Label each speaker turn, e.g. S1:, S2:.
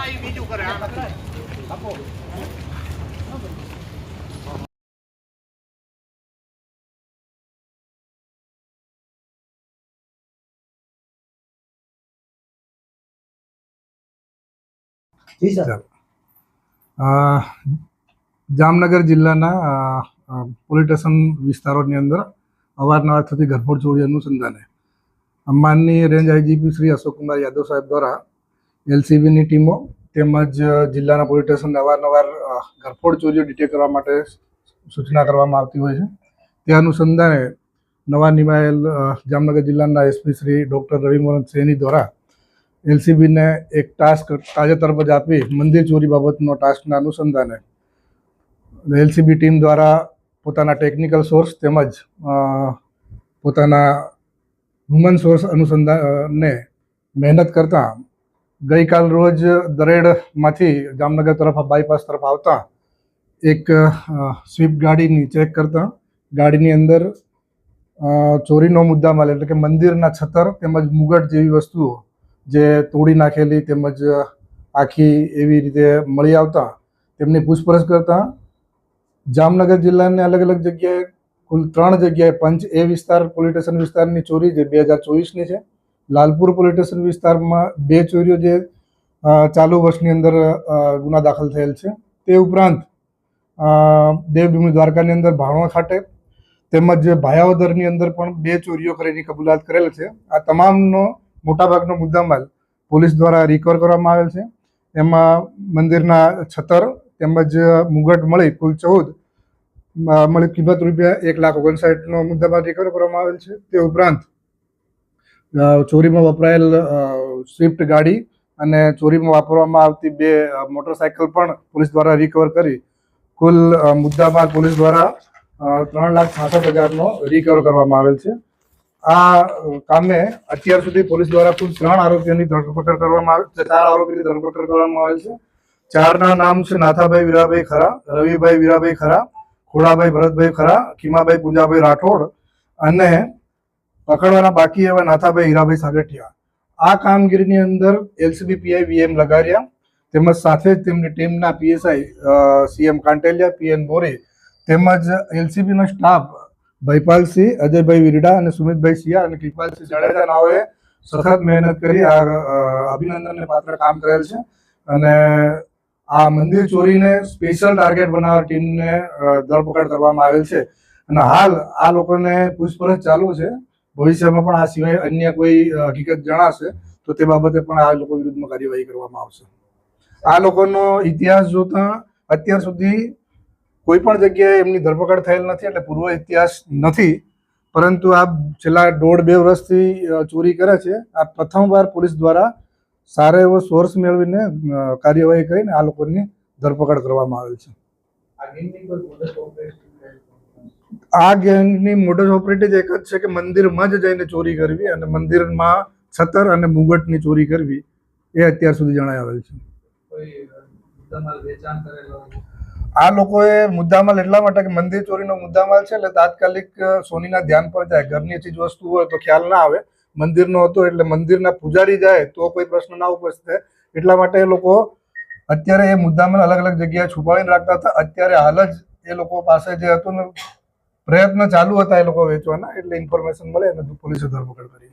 S1: જી sir, Jamnagar જિલ્લાના police station વિસ્તારોની અંદર અવારનવાર થતી ઘરફોડ ચોરી અનુસંધાને માનનીય રેન્જ આઈજીપી શ્રી અશોકકુમાર યાદવ સાહેબ દ્વારા એલસીબીની ટીમો તેમજ જિલ્લાના પોલીસ સ્ટેશનને અવારનવાર ઘરફોડ ચોરીઓ ડિટેક્ટ કરવા માટે સૂચના કરવામાં આવતી હોય છે. તે અનુસંધાને નવા નિમાયેલ જામનગર જિલ્લાના એસપી શ્રી ડૉક્ટર રવિમોહન સૈની દ્વારા એલસીબીને એક ટાસ્ક તાજેતરમાં જ આપી મંદિર ચોરી બાબતનો ટાસ્કના અનુસંધાને એલસીબી ટીમ દ્વારા પોતાના ટેકનિકલ સોર્સ તેમજ પોતાના હ્યુમન સોર્સ અનુસંધાને મહેનત કરતા ગઈકાલ રોજ દરેડમાંથી જામનગર તરફ બાયપાસ તરફ આવતા એક સ્વિફ્ટ ગાડીની ચેક કરતા ગાડીની અંદર ચોરીનો મુદ્દામાલ એટલે કે મંદિરના છતર તેમજ મુગટ જેવી વસ્તુઓ જે તોડી નાખેલી તેમજ આખી એવી રીતે મળી આવતા તેમની પૂછપરછ કરતા જામનગર જિલ્લાની અલગ અલગ જગ્યાએ કુલ 3 જગ્યાએ પંચ એ વિસ્તાર પોલીસ સ્ટેશન વિસ્તારની ચોરી જે 2024ની છે, લાલપુર પોલીસ સ્ટેશન વિસ્તારમાં 2 ચોરીઓ જે ચાલુ વર્ષની અંદર ગુના દાખલ થયેલ છે. તે ઉપરાંત દેવભૂમિ દ્વારકાની અંદર ભાણોળ ખાતે તેમજ ભાયાવદરની અંદર પણ 2 ચોરીઓ કરીને કબૂલાત કરેલ છે. આ તમામનો મોટાભાગનો મુદ્દામાલ પોલીસ દ્વારા રિકવર કરવામાં આવેલ છે. એમાં મંદિરના છતર તેમજ મુગટ મળી કુલ 14 મળી કિંમત રૂપિયા 1,59,000નો મુદ્દામાલ રિકવર કરવામાં આવેલ છે. તે ઉપરાંત ચોરીમાં વપરાયેલ સ્વિફ્ટ ગાડી અને ચોરીમાં વાપરવામાં આવતી 2 મોટરસાયકલ પણ પોલીસ દ્વારા રિકવર કરી કુલ મુદ્દામાલ પોલીસ દ્વારા 3,66,000નો રિકવર કરવામાં આવેલ છે. આ કામે અત્યાર સુધી પોલીસ દ્વારા કુલ 3 આરોપીઓની ધરપકડ કરવામાં આવે છે. 4 આરોપીની ધરપકડ કરવામાં આવેલ છે. 4ના નામ છે નાથાભાઈ વીરાભાઈ ખરા, રવિભાઈ વીરાભાઈ ખરા, ખોડાભાઈ ભરતભાઈ ખરા, ખીમાભાઈ પુંજાભાઈ રાઠોડ અને પકડવાના બાકી એવા નાથાભાઈ હીરાભાઈ સાગઠિયા. આ કામગીરીની અંદર એલસીબી પીઆઈ વીએમ લગારિયા તેમજ સાથે જ તેમની ટીમના પીએસઆઈ સીએમ કાંટેલિયા, પીએન મોરી તેમજ એલસીબીનો સ્ટાફ ભયપાલસિંહ, અજયભાઈ વિરડા અને સુમિતભાઈ સિયા અને કૃપાલસિંહ જાડેજા નાઓએ સખત મહેનત કરી આ અભિનંદનને પાત્ર કામ કરેલ છે. અને આ મંદિર ચોરીને સ્પેશિયલ ટાર્ગેટ બનાવવા ટીમને ધરપકડ કરવામાં આવેલ છે. અને હાલ આ લોકોને પૂછપરછ ચાલુ છે. ભવિષ્યમાં પણ આ સિવાય અન્ય કોઈ હકીકત જણાશે તો તે બાબતે પણ આ લોકો વિરુદ્ધમાં કાર્યવાહી કરવામાં આવશે. આ લોકોનો ઇતિહાસ જોતા અત્યાર સુધી કોઈ પણ જગ્યાએ એમની ધરપકડ થયેલ નથી, એટલે પૂર્વ ઇતિહાસ નથી. પરંતુ આ છેલ્લા 1.5-2 વર્ષથી ચોરી કરે છે. આ પ્રથમવાર પોલીસ દ્વારા સારો એવો સોર્સ મેળવીને કાર્યવાહી કરીને આ લોકોની ધરપકડ કરવામાં આવેલ છે. આ ગેંગની મોડસ ઓપરેટિવ એક જ છે કે મંદિરમાં જ જઈને ચોરી કરવી અને મંદિરમાં છતર અને મુગટની ચોરી કરવી, એ અત્યાર સુધી જણાઈ આવેલ છે. આ લોકોએ મુદ્દામાલ એટલા માટે કે મંદિર ચોરીનો મુદ્દામાલ છે એટલે તાત્કાલિક સોનીના ધ્યાન પર જાય. ઘરની ચીજ વસ્તુ હોય તો ખ્યાલ ના આવે, મંદિરનો હતો એટલે મંદિરના પૂજારી જાય તો કોઈ પ્રશ્ન ના ઉપજશે. એટલા માટે એ લોકો અત્યારે એ મુદ્દામાલ અલગ અલગ જગ્યાએ છુપાવીને રાખતા હતા. અત્યારે હાલ જ એ લોકો પાસે જે હતું ને પ્રયત્ન ચાલુ હતા એ લોકો વેચવાના, એટલે ઇન્ફોર્મેશન મળે અને પોલીસે ધરપકડ કરી.